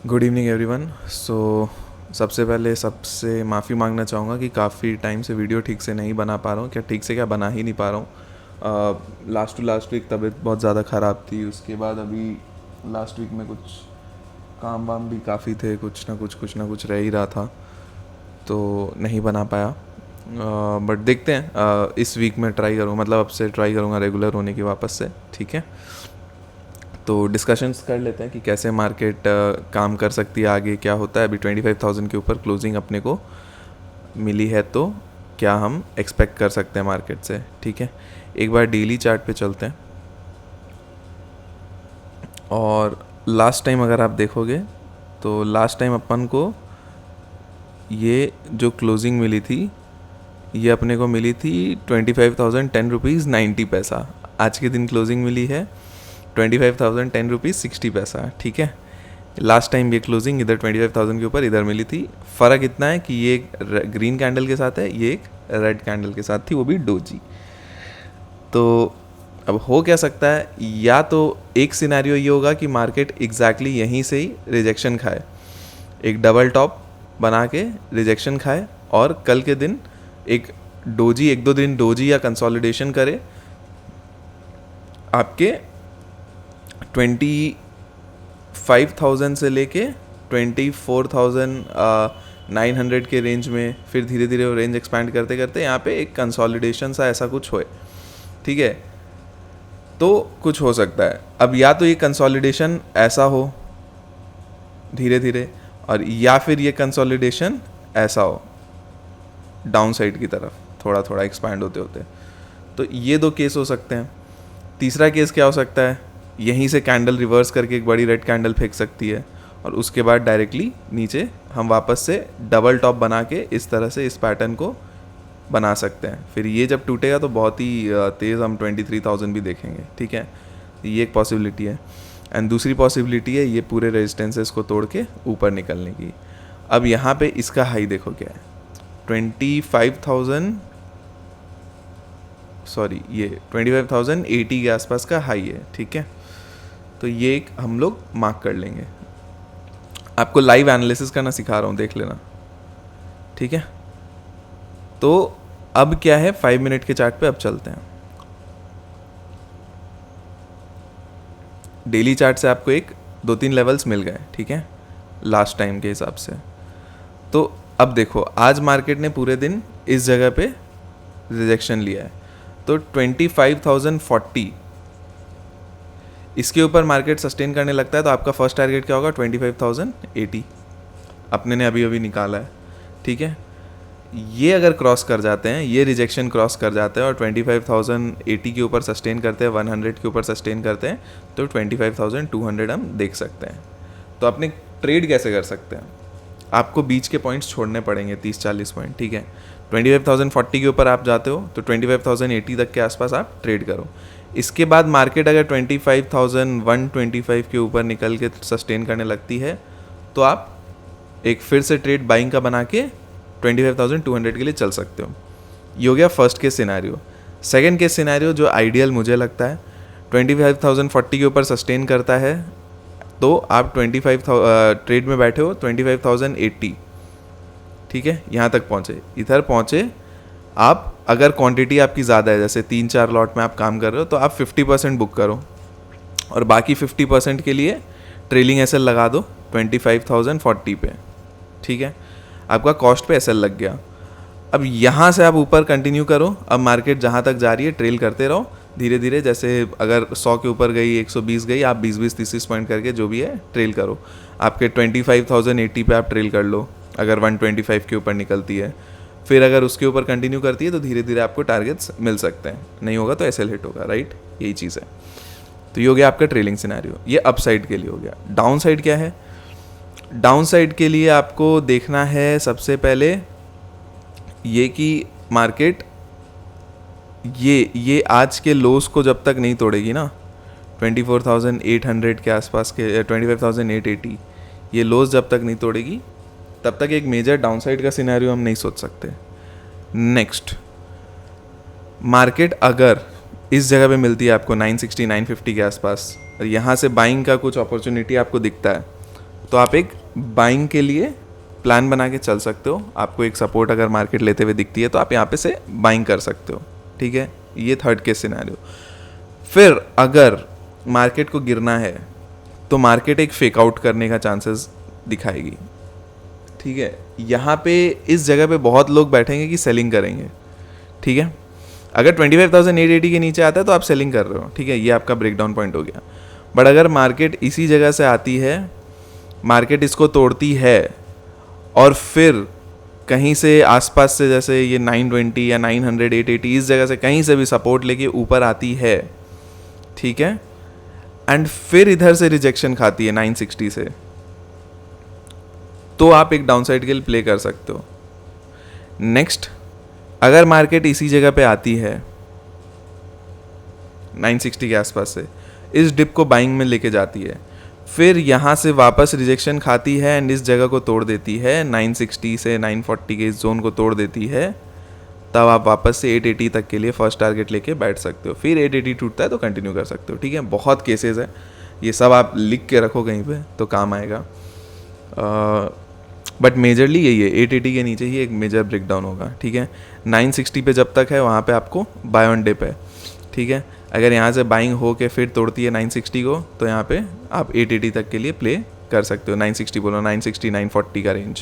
Good evening everyone. सबसे पहले सबसे माफ़ी मांगना चाहूँगा कि काफ़ी टाइम से वीडियो ठीक से नहीं बना पा रहा हूँ। ठीक से क्या, बना ही नहीं पा रहा हूँ। लास्ट वीक तबीयत बहुत ज़्यादा ख़राब थी। उसके बाद अभी लास्ट वीक में कुछ काम वाम भी काफ़ी थे, कुछ ना कुछ रह ही रहा था, तो नहीं बना पाया। बट देखते हैं, इस वीक में ट्राई करूँगा, मतलब अब से ट्राई करूँगा रेगुलर होने की वापस से। ठीक है, तो डिस्कशंस कर लेते हैं कि कैसे मार्केट काम कर सकती है, आगे क्या होता है। अभी 25,000 के ऊपर क्लोजिंग अपने को मिली है, तो क्या हम एक्सपेक्ट कर सकते हैं मार्केट से। ठीक है, एक बार डेली चार्ट पे चलते हैं। और लास्ट टाइम अगर आप देखोगे तो लास्ट टाइम अपन को ये जो क्लोजिंग मिली थी, ये अपने को मिली थी 25,010 रुपीज़ 90 पैसा। आज के दिन क्लोजिंग मिली है 25,010 रुपीज़ 60 पैसा। ठीक है, लास्ट टाइम ये क्लोजिंग इधर 25,000 के ऊपर इधर मिली थी। फ़र्क इतना है कि ये एक ग्रीन कैंडल के साथ है, ये एक रेड कैंडल के साथ थी, वो भी डोजी। तो अब हो क्या सकता है, या तो एक सिनेरियो ये होगा कि मार्केट एग्जैक्टली यहीं से ही रिजेक्शन खाए, एक डबल टॉप बना के रिजेक्शन खाए, और कल के दिन एक डोजी, एक दो दिन डोजी या कंसोलिडेशन करे आपके 25,000 से लेके 24,900 के रेंज में। फिर धीरे धीरे वो रेंज एक्सपैंड करते करते यहाँ पे एक कंसोलिडेशन सा ऐसा कुछ होए। ठीक है, तो कुछ हो सकता है। अब या तो ये कंसोलिडेशन ऐसा हो धीरे धीरे, और या फिर ये कंसोलिडेशन ऐसा हो डाउन साइड की तरफ, थोड़ा थोड़ा एक्सपैंड होते होते। तो ये दो केस हो सकते हैं। तीसरा केस क्या हो सकता है, यहीं से कैंडल रिवर्स करके एक बड़ी रेड कैंडल फेंक सकती है, और उसके बाद डायरेक्टली नीचे हम वापस से डबल टॉप बना के इस तरह से इस पैटर्न को बना सकते हैं। फिर ये जब टूटेगा तो बहुत ही तेज़ हम 23,000 भी देखेंगे। ठीक है, ये एक पॉसिबिलिटी है। एंड दूसरी पॉसिबिलिटी है ये पूरे रेजिस्टेंसेस को तोड़ के ऊपर निकलने की। अब यहाँ पे इसका हाई देखो क्या है, 25,000 सॉरी ये 25,080 के आसपास का हाई है। ठीक है, तो ये एक हम लोग मार्क कर लेंगे। आपको लाइव एनालिसिस करना सिखा रहा हूँ, देख लेना। ठीक है, तो अब क्या है, 5 मिनट के चार्ट पे अब चलते हैं। डेली चार्ट से आपको एक 2-3 लेवल्स मिल गए। ठीक है, लास्ट टाइम के हिसाब से। तो अब देखो, आज मार्केट ने पूरे दिन इस जगह पे रिजेक्शन लिया है, तो 25,040 इसके ऊपर मार्केट सस्टेन करने लगता है, तो आपका फर्स्ट टारगेट क्या होगा, 25,080 अपने ने अभी अभी निकाला है। ठीक है, ये अगर क्रॉस कर जाते हैं, ये रिजेक्शन क्रॉस कर जाते हैं और 25,080 के ऊपर सस्टेन करते हैं, 100 के ऊपर सस्टेन करते हैं, तो 25,200 हम देख सकते हैं। तो अपने ट्रेड कैसे कर सकते हैं, आपको बीच के पॉइंट्स छोड़ने पड़ेंगे, 30-40 पॉइंट। ठीक है, 25,040 के ऊपर आप जाते हो तो 25,080 तक के आसपास आप ट्रेड करो। इसके बाद मार्केट अगर 25,125 के ऊपर निकल के सस्टेन करने लगती है, तो आप एक फिर से ट्रेड बाइंग का बना के 25,200 के लिए चल सकते हो। ये हो गया first case scenario. Second case scenario जो आइडियल मुझे लगता है, 25,040 के ऊपर सस्टेन करता है, तो आप 25,000 ट्रेड में बैठे हो, 25,080। ठीक है, यहाँ तक पहुँचे, इधर पहुँचे आप। अगर क्वांटिटी आपकी ज़्यादा है, जैसे 3-4 लॉट में आप काम कर रहे हो, तो आप 50% बुक करो, और बाकी 50% के लिए ट्रेलिंग एसएल लगा दो 25,040 पे। ठीक है, आपका कॉस्ट पे एसएल लग गया। अब यहाँ से आप ऊपर कंटिन्यू करो। अब मार्केट जहाँ तक जा रही है ट्रेल करते रहो धीरे धीरे। जैसे अगर 100 के ऊपर गई, 120 गई, आप 20-20, 30-30 पॉइंट करके जो भी है ट्रेल करो। आपके 25,080 पे आप ट्रेल कर लो, अगर 125 के ऊपर निकलती है। फिर अगर उसके ऊपर कंटिन्यू करती है तो धीरे धीरे आपको टारगेट्स मिल सकते हैं, नहीं होगा तो एसएल हिट होगा। राइट, यही चीज़ है। तो ये हो गया आपका ट्रेलिंग सिनेरियो, ये अप साइड के लिए हो गया। डाउन साइड क्या है, डाउन साइड के लिए आपको देखना है सबसे पहले ये कि मार्केट ये आज के लोस को जब तक नहीं तोड़ेगी ना, 24,800 के आसपास के, 25,880, ये लोस जब तक नहीं तोड़ेगी तब तक एक मेजर डाउनसाइड का सिनेरियो हम नहीं सोच सकते। नेक्स्ट, मार्केट अगर इस जगह पे मिलती है आपको 960-950 के आसपास, और यहाँ से बाइंग का कुछ अपॉर्चुनिटी आपको दिखता है, तो आप एक बाइंग के लिए प्लान बना के चल सकते हो। आपको एक सपोर्ट अगर मार्केट लेते हुए दिखती है तो आप यहाँ पे से बाइंग कर सकते हो, ठीक है। ये थर्ड केस सिनेरियो। फिर अगर मार्केट को गिरना है तो मार्केट एक फेक आउट करने का चांसेस दिखाएगी, ठीक है। यहाँ पे इस जगह पे बहुत लोग बैठेंगे कि सेलिंग करेंगे, ठीक है। अगर 25,880 के नीचे आता है तो आप सेलिंग कर रहे हो, ठीक है, ये आपका ब्रेकडाउन पॉइंट हो गया। बट अगर मार्केट इसी जगह से आती है, मार्केट इसको तोड़ती है और फिर कहीं से आसपास से, जैसे ये 920 या 900 880 इस जगह से कहीं से भी सपोर्ट लेके ऊपर आती है, ठीक है, एंड फिर इधर से रिजेक्शन खाती है 960 से, तो आप एक डाउनसाइड के लिए प्ले कर सकते हो। नेक्स्ट, अगर मार्केट इसी जगह पे आती है 960 के आसपास से, इस डिप को बाइंग में लेके जाती है, फिर यहाँ से वापस रिजेक्शन खाती है एंड इस जगह को तोड़ देती है, 960 से 940 के इस जोन को तोड़ देती है, तब आप वापस से 880 तक के लिए फर्स्ट टारगेट लेके बैठ सकते हो। फिर 880 टूटता है तो कंटिन्यू कर सकते हो, ठीक है। बहुत केसेस है, ये सब आप लिख के रखो कहीं पे तो काम आएगा। बट मेजरली यही है, 880 के नीचे ही एक मेजर ब्रेकडाउन होगा, ठीक है। 960 पे जब तक है वहाँ पे आपको बाय ऑन डिप है, ठीक है। अगर यहाँ से बाइंग हो के फिर तोड़ती है 960 को तो यहाँ पे आप 880 तक के लिए प्ले कर सकते हो। 960 बोलो, 960 940 का रेंज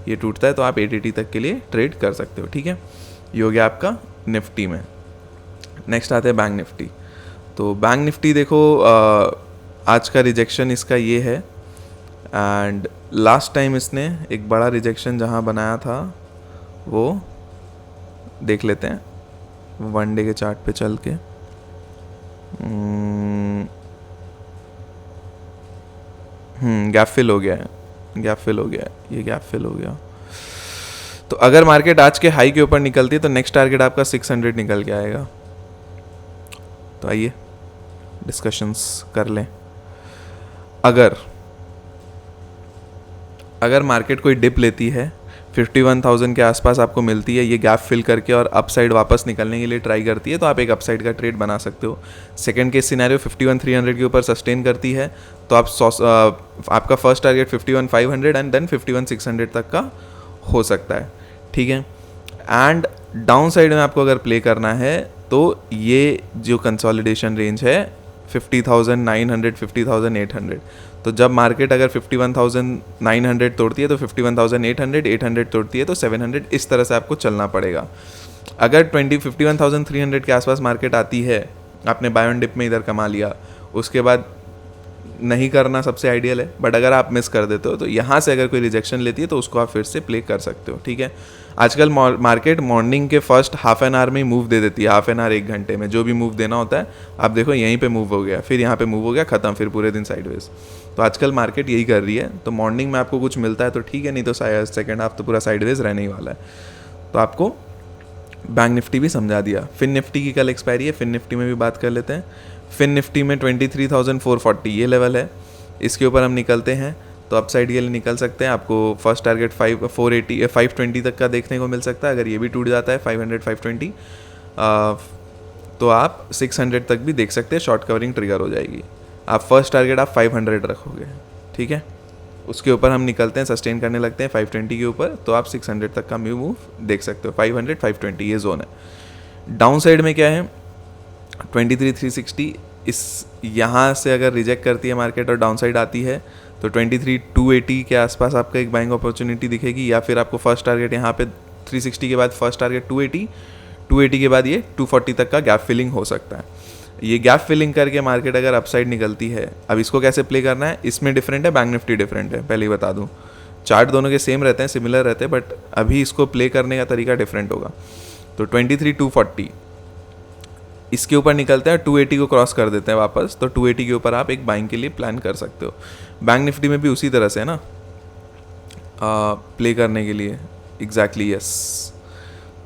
ये टूटता है तो आप 880 तक के लिए ट्रेड कर सकते हो, ठीक है। ये हो गया आपका निफ्टी में। नेक्स्ट आते हैं बैंक निफ्टी। तो बैंक निफ्टी देखो, आज का रिजेक्शन इसका ये है, एंड लास्ट टाइम इसने एक बड़ा रिजेक्शन जहाँ बनाया था वो देख लेते हैं वन डे के चार्ट पे चल के। गैप फिल हो गया है, गैप फिल हो गया है, ये गैप फिल हो गया। तो अगर मार्केट आज के हाई के ऊपर निकलती है तो नेक्स्ट टारगेट आपका 600 निकल के आएगा। तो आइए डिस्कशंस कर लें। अगर मार्केट कोई डिप लेती है 51,000 के आसपास आपको मिलती है, ये गैप फिल करके और अपसाइड वापस निकलने के लिए ट्राई करती है, तो आप एक अपसाइड का ट्रेड बना सकते हो। सेकंड केस सिनेरियो 51,300 के ऊपर सस्टेन करती है तो आपका फर्स्ट टारगेट 51,500 एंड देन 51,600 तक का हो सकता है, ठीक है। एंड डाउन साइड में आपको अगर प्ले करना है तो ये जो कंसोलिडेशन रेंज है 50,900 50,800, तो जब मार्केट अगर 51,900 तोड़ती है तो 51,800 800 तोड़ती है तो 700, इस तरह से आपको चलना पड़ेगा। अगर 51,300 के आसपास मार्केट आती है, आपने बाय ऑन डिप में इधर कमा लिया, उसके बाद नहीं करना सबसे आइडियल है, बट अगर आप मिस कर देते हो तो यहाँ से अगर कोई रिजेक्शन लेती है तो उसको आप फिर से प्ले कर सकते हो, ठीक है। आजकल मार्केट मॉर्निंग के फर्स्ट हाफ एन आवर में ही मूव दे देती है, हाफ एन आवर 1 घंटे में जो भी मूव देना होता है। आप देखो यहीं पे मूव हो गया, फिर यहाँ पे मूव हो गया, खत्म, फिर पूरे दिन साइडवेज। तो आजकल मार्केट यही कर रही है। तो मॉर्निंग में आपको कुछ मिलता है तो ठीक है, नहीं तो सेकेंड हाफ तो पूरा साइडवेज रहने ही वाला है। तो आपको बैंक निफ्टी भी समझा दिया। फिन निफ्टी की कल एक्सपायरी है, फिन निफ्टी में भी बात कर लेते हैं। फिन निफ्टी में 23,440 ये लेवल है, इसके ऊपर हम निकलते हैं तो अपसाइड के लिए निकल सकते हैं। आपको फर्स्ट टारगेट 520 तक का देखने को मिल सकता है। अगर ये भी टूट जाता है 500 520 तो आप 600 तक भी देख सकते हैं, शॉर्ट कवरिंग ट्रिगर हो जाएगी। आप फर्स्ट टारगेट आप 500 रखोगे, ठीक है। उसके ऊपर हम निकलते हैं, सस्टेन करने लगते हैं 520 के ऊपर, तो आप 600 तक का मूव देख सकते हो। 500 520 ये जोन है। डाउन साइड में क्या है 23,360, इस यहाँ से अगर रिजेक्ट करती है मार्केट और डाउन साइड आती है तो 23,280 के आसपास आपका एक बाइंग अपॉर्चुनिटी दिखेगी, या फिर आपको फर्स्ट टारगेट यहाँ पे 360 के बाद फर्स्ट टारगेट 280 के बाद ये 240 तक का गैप फिलिंग हो सकता है। ये गैप फिलिंग करके मार्केट अगर अपसाइड निकलती है, अब इसको कैसे प्ले करना है, इसमें डिफरेंट है, बैंक निफ्टी डिफरेंट है, पहले ही बता दूँ। चार्ट दोनों के सेम रहते हैं, सिमिलर रहते हैं, बट अभी इसको प्ले करने का तरीका डिफरेंट होगा। तो 23,240 इसके ऊपर निकलते हैं, 280 को क्रॉस कर देते हैं वापस, तो 280 के ऊपर आप एक बाइंग के लिए प्लान कर सकते हो। बैंक निफ्टी में भी उसी तरह से है ना, प्ले करने के लिए एग्जैक्टली यस।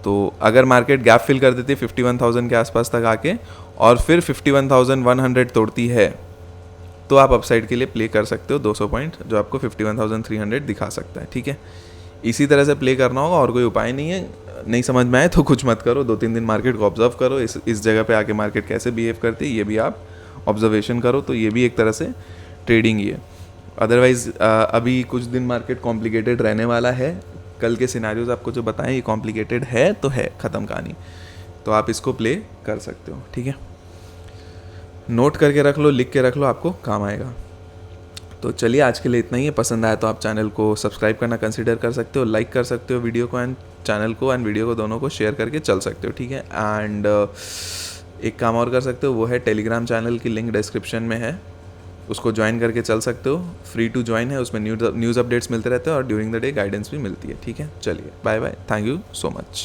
तो अगर मार्केट गैप फिल कर देती है 51,000 के आसपास तक आके और फिर 51,100 तोड़ती है तो आप अपसाइड के लिए प्ले कर सकते हो 200 पॉइंट, जो आपको 51,300 दिखा सकता है, ठीक है। इसी तरह से प्ले करना होगा, और कोई उपाय नहीं है। नहीं समझ में आए तो कुछ मत करो, 2-3 दिन मार्केट को ऑब्जर्व करो, इस जगह पे आके मार्केट कैसे बिहेव करती है ये भी आप ऑब्जर्वेशन करो, तो ये भी एक तरह से ट्रेडिंग ही है। अदरवाइज़ अभी कुछ दिन मार्केट कॉम्प्लिकेटेड रहने वाला है। कल के सिनारियोज आपको जो बताएं ये कॉम्प्लिकेटेड है तो है, ख़त्म कहानी। तो आप इसको प्ले कर सकते हो, ठीक है। नोट करके रख लो, लिख के रख लो, आपको काम आएगा। तो चलिए आज के लिए इतना ही है। पसंद आया तो आप चैनल को सब्सक्राइब करना कंसिडर कर सकते हो, लाइक कर सकते हो वीडियो को एंड चैनल को एंड वीडियो को दोनों को शेयर करके चल सकते हो, ठीक है। एंड एक काम और कर सकते हो, वो है टेलीग्राम चैनल की लिंक डिस्क्रिप्शन में है, उसको ज्वाइन करके चल सकते हो। फ्री टू ज्वाइन है, उसमें न्यूज़ अपडेट्स मिलते रहते हैं और ड्यूरिंग द डे गाइडेंस भी मिलती है, ठीक है। चलिए bye bye, thank you so much.